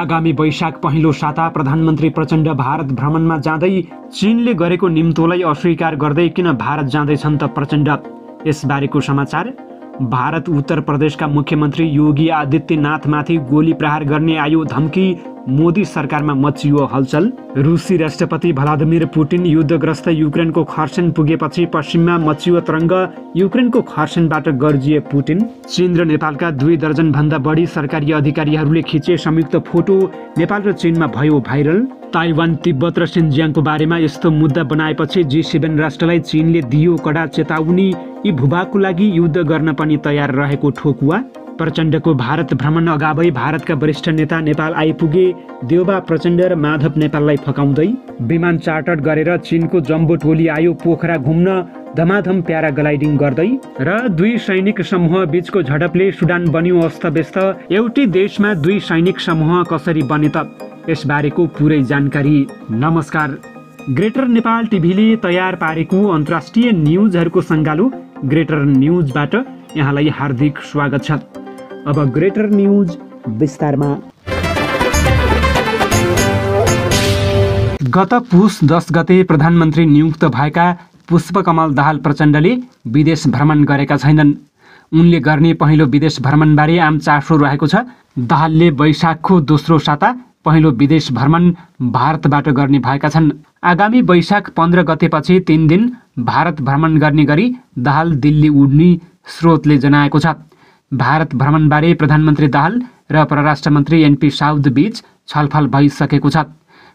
आगामी वैशाख पहिलो साता प्रधानमन्त्री प्रचण्ड भारत भ्रमणमा जाँदै चीनले गरेको निम्तोलाई अस्वीकार गर्दै किन भारत जाँदैछन् त प्रचण्ड? यसबारेको समाचार। भारत उत्तर प्रदेशका मुख्यमन्त्री योगी आदित्यनाथमाथि गोली प्रहार गर्ने आयो धम्की, मोदी सरकारमा मचियो हलचल। रुसी राष्ट्रपति भ्लादिमिर पुटिन युद्धग्रस्त युक्रेनको खर्सन पुगेपछि पश्चिममा मचियो तरङ्ग, युक्रेनको खर्सनबाट गर्जिए पुटिन। चीन र नेपालका 2 दर्जन भन्दा बढी सरकारी अधिकारीहरूले खिचे संयुक्त फोटो, नेपाल र चीनमा भयो भाइरल। ताइवान, तिब्बत र सिन्जियाङको बारेमा यस्तो मुद्दा बनाएपछि G7 राष्ट्रलाई चीनले दियो कडा चेतावनी, यी भूभागको लागि युद्ध गर्न पनि तयार रहेको ठोकुवा। प्रचण्डको भारत भ्रमण अगावै भारतका वरिष्ठ नेता नेपाल आइपुगे, देउबा प्रचण्ड र माधव नेपाललाई फकाउँदै। विमान चार्टर गरेर चीनको जम्बो टोली आयो पोखरा घुम्न, धमाधम प्याराग्लाइडिङ गर्दै। र 2 सैनिक समूह बीचको झडपले सुडान बन्यो अस्तव्यस्त, एउटै देशमा 2 सैनिक समूह कसरी बने त? यसबारेको पुरै जानकारी। नमस्कार। ग्रेटर नेपाल टिभीले तयार पारेको अन्तर्राष्ट्रिय न्युजहरूको सङ्गालो ग्रेटर न्युजबाट यहाँलाई हार्दिक स्वागत छ। अब ग्रेटर न्युज विस्तारमा। गत पुस 10 गते प्रधानमन्त्री नियुक्त भएका पुष्पकमल दाहाल प्रचण्डले विदेश भ्रमण गरेका छैनन्। उनले गर्ने पहिलो विदेश भ्रमणबारे आम चासो रहेको छ। दाहालले वैशाखको दोस्रो साता पहिलो विदेश भ्रमण भारतबाट गर्ने भएका छन्। आगामी वैशाख 15 गतेपछि 3 दिन भारत भ्रमण गर्ने गरी दाहाल दिल्ली उड्ने स्रोतले जनाएको छ। भारत भ्रमणबारे प्रधानमन्त्री दाहाल र परराष्ट्र मन्त्री NP साउद बीच छलफल भइसकेको छ।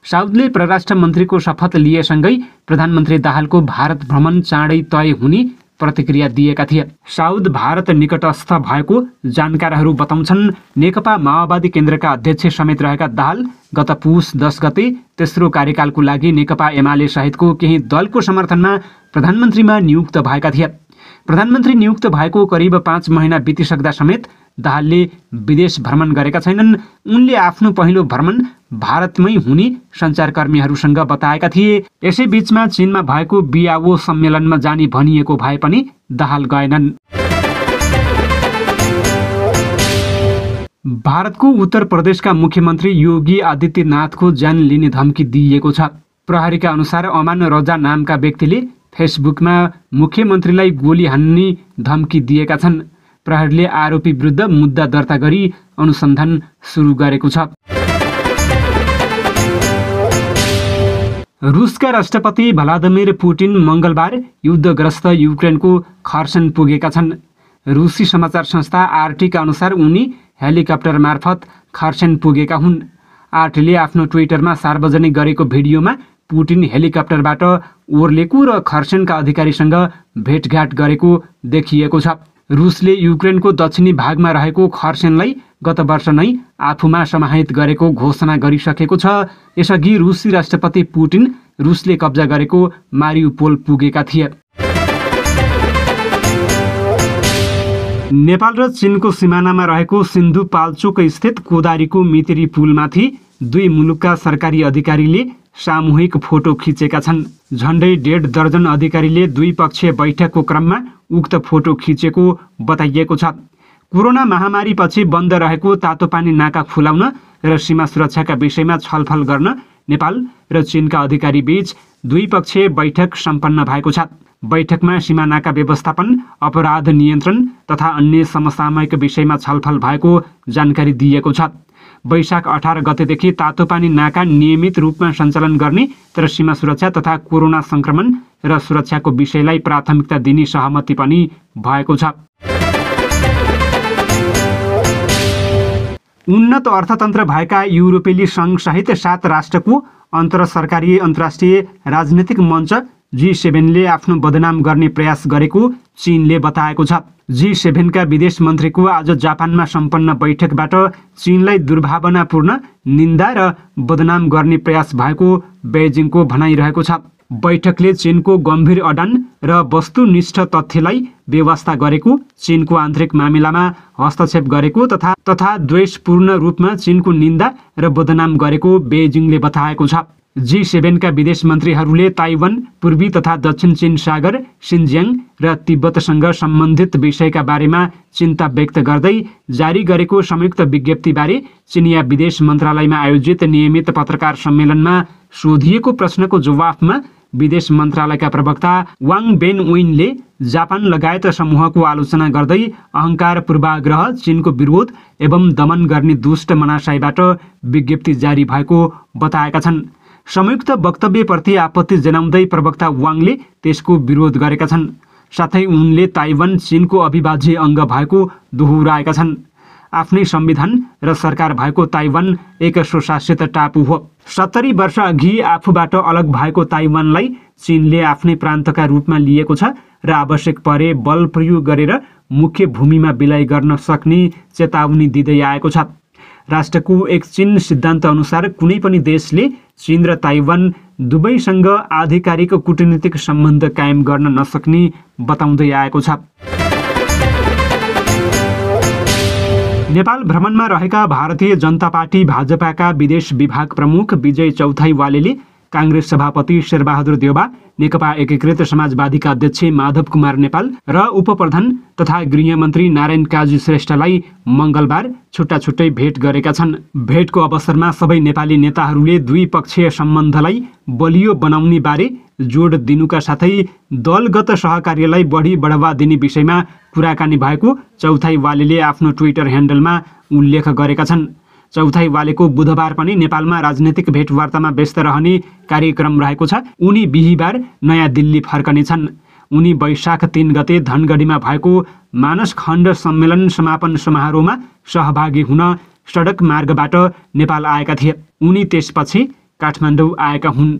साउदले परराष्ट्र मन्त्रीको शपथ लिएसँगै प्रधानमन्त्री दाहालको भारत भ्रमण चाँडै तय हुने प्रतिक्रिया दिएका थिए। साउद भारत निकटस्थ भएको जानकारहरू बताउँछन्। नेकपा माओवादी केन्द्रका अध्यक्ष समेत रहेका दाहाल गत पुस 10 गते तेस्रो कार्यकालको लागि नेकपा एमाले सहितको केही दलको समर्थनमा प्रधानमन्त्रीमा नियुक्त भएका थिए। प्रधानमन्त्री नियुक्त भएको करिब 5 महिना बितिसक्दा समेत दाहालले विदेश भ्रमण गरेका छैनन्। उनले आफ्नो पहिलो भ्रमण भारतमै हुने सञ्चारकर्मीहरूसँग बताएका थिए। यसै बीचमा चीनमा भएको बिआओ सम्मेलनमा जाने भनिएको भए पनि दाहाल गएनन्। भारतको उत्तर प्रदेशका मुख्यमन्त्री योगी आदित्यनाथको ज्यान लिने धम्की दिइएको छ। प्रहरीका अनुसार अमान रजा नामका व्यक्तिले फेसबुकमा मुख्यमन्त्रीलाई गोली हान्ने धम्की दिएका छन्। प्रहरीले आरोपी विरुद्ध मुद्दा दर्ता गरी अनुसन्धान सुरु गरेको छ। रुसका राष्ट्रपति भ्लादिमिर पुटिन मङ्गलबार युद्धग्रस्त युक्रेनको खर्सन पुगेका छन्। रुसी समाचार संस्था RT का अनुसार उनी हेलिकप्टर मार्फत खर्सन पुगेका हुन्। RTले आफ्नो ट्विटरमा सार्वजनिक गरेको भिडियोमा पुटिन हेलिकप्टरबाट ओर्लेको र खर्सनका अधिकारीसँग भेटघाट गरेको देखिएको छ। रुसले युक्रेनको दक्षिणी भागमा रहेको खर्सनलाई गत वर्ष नै आफूमा समाहित गरेको घोषणा गरिसकेको छ। यसअघि रुसी राष्ट्रपति पुटिन रुसले कब्जा गरेको मारिउपोल पुगेका थिए। नेपाल र चीनको सिमानामा रहेको सिन्धुपाल्चोक स्थित कोदारीको मितेरी पुलमाथि 2 मुलुकका सरकारी अधिकारीले सामूहिक फोटो खिचेका छन्। झण्डै 1.5 दर्जन अधिकारीले द्विपक्षीय बैठकको क्रममा उक्त फोटो खिचेको बताइएको छ। कोरोना महामारीपछि बन्द रहेको तातोपानी नाका खुलाउन र सीमा सुरक्षाका विषयमा छलफल गर्न नेपाल र चीनका अधिकारी बीच द्विपक्षीय बैठक सम्पन्न भएको छ। बैठकमा सीमा नाका व्यवस्थापन, अपराध नियन्त्रण तथा अन्य समसामयिक विषयमा छलफल भएको जानकारी दिएको छ। वैशाख 18 गतेदेखि तातोपानी नाका नियमित रूपमा सञ्चालन गर्ने तर सीमा सुरक्षा तथा कोरोना संक्रमण र सुरक्षाको विषयलाई प्राथमिकता दिने सहमति पनि भएको छ। उन्नत अर्थतन्त्र भएका युरोपेली सङ्घ सहित 7 राष्ट्रको अन्तरसरकारी अन्तर्राष्ट्रिय राजनीतिक मञ्च G7ले आफ्नो बदनाम गर्ने प्रयास गरेको चीनले बताएको छ। G7 का विदेश मन्त्रीको आज जापानमा सम्पन्न बैठकबाट चीनलाई दुर्भावनापूर्ण निन्दा र बदनाम गर्ने प्रयास भएको बेजिङको भनाइरहेको छ। बैठकले चीनको गम्भीर अडान र वस्तुनिष्ठ तथ्यलाई बेवास्ता गरेको, चीनको आन्तरिक मामिलामा हस्तक्षेप गरेको तथा द्वेषपूर्ण रूपमा चीनको निन्दा र बदनाम गरेको बेजिङले बताएको छ। G7 का विदेश मन्त्रीहरूले ताइवान, पूर्वी तथा दक्षिण चीन सागर, सिन्जियाङ र तिब्बतसँग सम्बन्धित विषयका बारेमा चिन्ता व्यक्त गर्दै जारी गरेको संयुक्त विज्ञप्तिबारे चिनिया विदेश मन्त्रालयमा आयोजित नियमित पत्रकार सम्मेलनमा सोधिएको प्रश्नको जवाफमा विदेश मन्त्रालयका प्रवक्ता वाङ बेनविनले जापान लगायत समूहको आलोचना गर्दै अहङ्कार, पूर्वाग्रह, चीनको विरोध एवं दमन गर्ने दुष्ट मनासाईबाट विज्ञप्ति जारी भएको बताएका छन्। संयुक्त वक्तव्यप्रति आपत्ति जनाउँदै प्रवक्ता वाङले त्यसको विरोध गरेका छन्। साथै उनले ताइवान चीनको अविभाज्य अङ्ग भएको दोहोर्याएका छन्। आफ्नै संविधान र सरकार भएको ताइवान एक स्वशासित टापु हो। 70 वर्ष अघि आफूबाट अलग भएको ताइवानलाई चीनले आफ्नै प्रान्तका रूपमा लिएको छ र आवश्यक परे बल प्रयोग गरेर मुख्य भूमिमा विलय गर्न सक्ने चेतावनी दिँदै आएको छ। राष्ट्रको एक चीन सिद्धान्त अनुसार कुनै पनि देशले चीन र ताइवान दुवैसँग आधिकारिक कूटनीतिक सम्बन्ध कायम गर्न नसक्ने बताउँदै आएको छ। नेपाल भ्रमणमा रहेका भारतीय जनता पार्टी भाजपाका विदेश विभाग प्रमुख विजय चौथाइवालेले काङ्ग्रेस सभापति शेरबहादुर देउबा, नेकपा एकीकृत समाजवादीका अध्यक्ष माधव कुमार नेपाल र उपप्रधान तथा गृहमन्त्री नारायण काजी श्रेष्ठलाई मङ्गलबार छुट्टा छुट्टै भेट गरेका छन्। भेटको अवसरमा सबै नेपाली नेताहरूले द्विपक्षीय सम्बन्धलाई बलियो बनाउने बारे जोड दिनुका साथै दलगत सहकार्यलाई बढी बढावा दिने विषयमा कुराकानी भएको चौथाइवालेले आफ्नो ट्विटर ह्यान्डलमा उल्लेख गरेका छन्। चौथाइवालेको बुधबार पनि नेपालमा राजनीतिक भेटवार्तामा व्यस्त रहने कार्यक्रम रहेको छ। उनी बिहिबार नयाँ दिल्ली फर्कनेछन्। उनी वैशाख 3 गते धनगढीमा भएको मानस खण्ड सम्मेलन समापन समारोहमा सहभागी हुन सडक मार्गबाट नेपाल आएका थिए। उनी त्यसपछि काठमाडौँ आएका हुन्।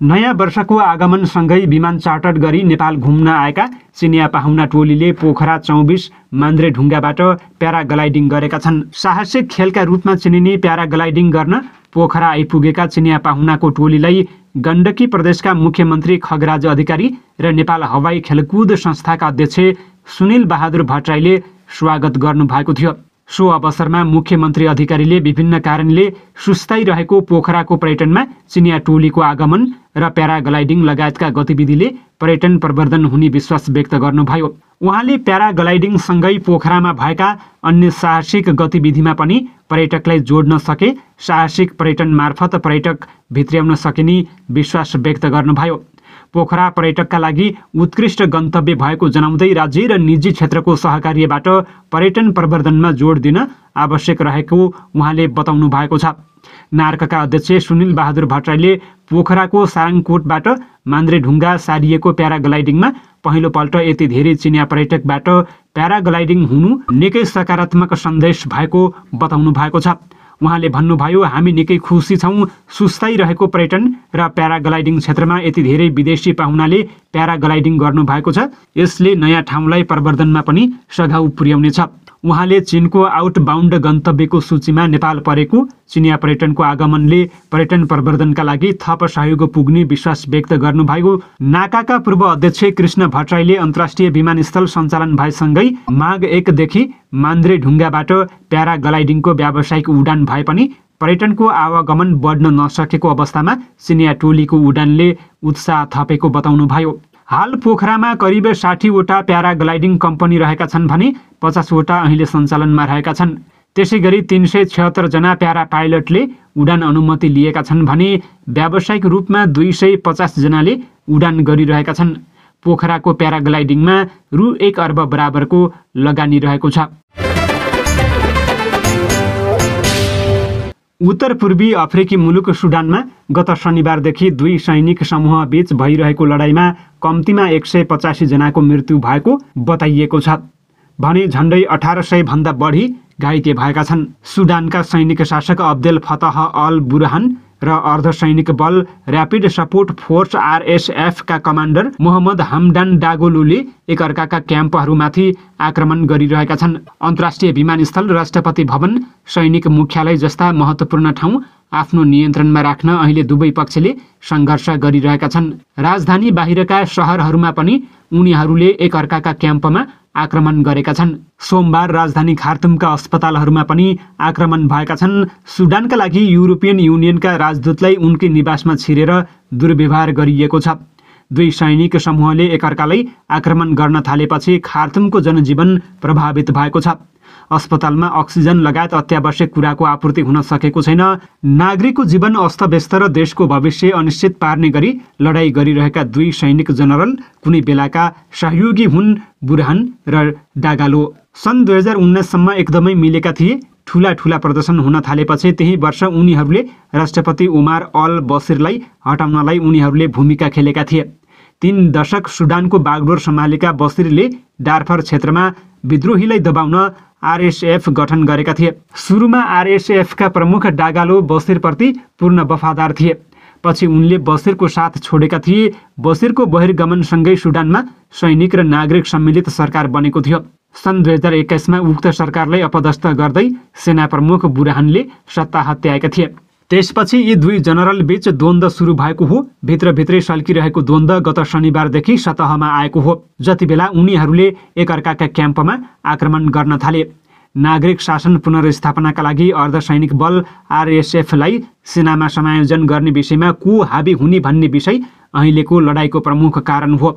नयाँ वर्षको आगमनसँगै विमान चार्टर गरी नेपाल घुम्न आएका चिनिया पाहुना टोलीले पोखरा 24 मान्द्रेढुङ्गाबाट प्याराग्लाइडिङ गरेका छन्। साहसिक खेलका रूपमा चिनिने प्याराग्लाइडिङ गर्न पोखरा आइपुगेका चिनिया पाहुनाको टोलीलाई गण्डकी प्रदेशका मुख्यमन्त्री खगराज अधिकारी र नेपाल हवाई खेलकुद संस्थाका अध्यक्ष सुनिल बहादुर भट्टराईले स्वागत गर्नुभएको थियो। सो अवसरमा मुख्यमन्त्री अधिकारीले विभिन्न कारणले सुस्ताइरहेको पोखराको पर्यटनमा चिनिया टोलीको आगमन र प्याराग्लाइडिङ लगायतका गतिविधिले पर्यटन प्रवर्धन हुने विश्वास व्यक्त गर्नुभयो। उहाँले प्याराग्लाइडिङसँगै पोखरामा भएका अन्य साहसिक गतिविधिमा पनि पर्यटकलाई जोड्न सके साहसिक पर्यटन मार्फत पर्यटक भित्र्याउन सकिने विश्वास व्यक्त गर्नुभयो। पोखरा पर्यटकका लागि उत्कृष्ट गन्तव्य भएको जनाउँदै राज्य र निजी क्षेत्रको सहकार्यबाट पर्यटन प्रवर्धनमा जोड दिन आवश्यक रहेको उहाँले बताउनु भएको छ। नार्कका अध्यक्ष सुनिल बहादुर भट्टराईले पोखराको सारङकोटबाट मान्द्रेढुङ्गा सारिएको प्याराग्लाइडिङमा पहिलोपल्ट यति धेरै चिनिया पर्यटकबाट प्याराग्लाइडिङ हुनु निकै सकारात्मक सन्देश भएको बताउनु भएको छ। उहाँले भन्नुभयो, हामी निकै खुसी छौँ सुस्ताइरहेको पर्यटन र प्याराग्लाइडिङ क्षेत्रमा यति धेरै विदेशी पाहुनाले प्याराग्लाइडिङ गर्नुभएको छ। यसले नयाँ ठाउँलाई प्रवर्धनमा पनि सघाउ पुर्याउनेछ। उहाँले चीनको आउटबाउन्ड गन्तव्यको सूचीमा नेपाल परेको चिनिया पर्यटनको आगमनले पर्यटन प्रवर्धनका लागि थप सहयोग पुग्ने विश्वास व्यक्त गर्नुभयो। नाकाका पूर्व अध्यक्ष कृष्ण भट्टराईले अन्तर्राष्ट्रिय विमानस्थल सञ्चालन भएसँगै माघ 1 देखि मान्द्रेढुङ्गाबाट प्याराग्लाइडिङको व्यावसायिक उडान भए पनि पर्यटनको आवागमन बढ्न नसकेको अवस्थामा चिनिया टोलीको उडानले उत्साह थपेको बताउनुभयो। हाल पोखरामा करिब 60वटा प्याराग्लाइडिङ कम्पनी रहेका छन् भने 50वटा अहिले सञ्चालनमा रहेका छन्। त्यसैगरी 376 जना प्यारा पाइलटले उडान अनुमति लिएका छन् भने व्यावसायिक रूपमा 250 जनाले उडान गरिरहेका छन्। पोखराको प्याराग्लाइडिङमा रु 1 अर्ब बराबरको लगानी रहेको छ। उत्तर पूर्वी अफ्रिकी मुलुक सुडानमा गत शनिबारदेखि दुई सैनिक समूहबीच भइरहेको लडाईँमा कम्तीमा 185 जनाको मृत्यु भएको बताइएको छ भने झण्डै 1800 भन्दा बढी घाइते भएका छन्। सुडानका सैनिक शासक अब्देल फतह अल बुरहान र अर्धसैनिक बल ऱ्यापिड सपोर्ट फोर्स RSF का कमान्डर मोहम्मद हमडान डागोलुले एकअर्काका क्याम्पहरूमाथि आक्रमण गरिरहेका छन्। अन्तर्राष्ट्रिय विमानस्थल, राष्ट्रपति भवन, सैनिक मुख्यालय जस्ता महत्त्वपूर्ण ठाउँ आफ्नो नियन्त्रणमा राख्न अहिले दुवै पक्षले सङ्घर्ष गरिरहेका छन्। राजधानी बाहिरका सहरहरूमा पनि उनीहरूले एकअर्काका क्याम्पमा आक्रमण गरेका छन्। सोमबार राजधानी खार्तुमका अस्पतालहरूमा पनि आक्रमण भएका छन्। सुडानका लागि युरोपियन युनियनका राजदूतलाई उनकै निवासमा छिरेर दुर्व्यवहार गरिएको छ। दुई सैनिक समूहले एकअर्कालाई आक्रमण गर्न थालेपछि खार्तुमको जनजीवन प्रभावित भएको छ। अस्पतालमा अक्सिजन लगायत अत्यावश्यक कुराको आपूर्ति हुन सकेको छैन। नागरिकको जीवन अस्तव्यस्त र देशको भविष्य अनिश्चित पार्ने गरी लडाईँ गरिरहेका दुई सैनिक जनरल कुनै बेलाका सहयोगी हुन्। बुरहान र डागालो सन् 2019 सम्म एकदमै मिलेका थिए। ठूला प्रदर्शन हुन थालेपछि त्यही वर्ष उनीहरूले राष्ट्रपति उमार अल बसिरलाई हटाउनलाई उनीहरूले भूमिका खेलेका थिए। 3 दशक सुडानको बागडोर सम्हालेका बसिरले डारफर क्षेत्रमा विद्रोहीलाई दबाउन आरएसएफ गठन गरेका थिए। सुरुमा आरएसएफका प्रमुख डागालो बसिरप्रति पूर्ण वफादार थिए। पछि उनले बसिरको साथ छोडेका थिए। बसिरको बहिर्गमनसँगै सुडानमा सैनिक र नागरिक सम्मिलित सरकार बनेको थियो। सन् 2021 मा उक्त सरकारलाई अपदस्थ गर्दै सेना प्रमुख बुरहानले सत्ता हत्याएका थिए। त्यसपछि यी दुई जनरल बीच द्वन्द्व सुरु भएको हो। भित्रभित्रै सल्किरहेको द्वन्द्व गत शनिबारदेखि सतहमा आएको हो, जति बेला उनीहरूले एकअर्काका क्याम्पमा आक्रमण गर्न थाले। नागरिक शासन पुनर्स्थापनाका लागि अर्धसैनिक बल आरएसएफलाई सेनामा समायोजन गर्ने विषयमा को हाबी हुने भन्ने विषय अहिलेको लडाईँको प्रमुख कारण हो।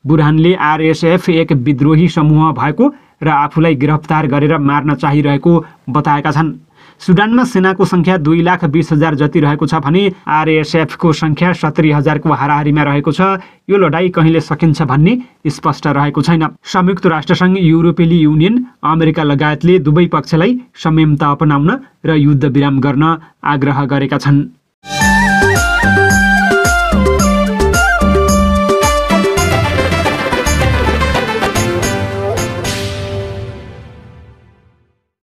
बुरहानले आरएसएफ एक विद्रोही समूह भएको र आफूलाई गिरफ्तार गरेर मार्न चाहिरहेको बताएका छन्। सुडानमा सेनाको सङ्ख्या 2,20,000 जति रहेको छ भने आरएसएफको सङ्ख्या 70,000को हाराहारीमा रहेको छ। यो लडाईँ कहिले सकिन्छ भन्ने स्पष्ट रहेको छैन। संयुक्त राष्ट्रसङ्घ, युरोपेली युनियन, अमेरिका लगायतले दुवै पक्षलाई संयमता अपनाउन र युद्ध विराम गर्न आग्रह गरेका छन्।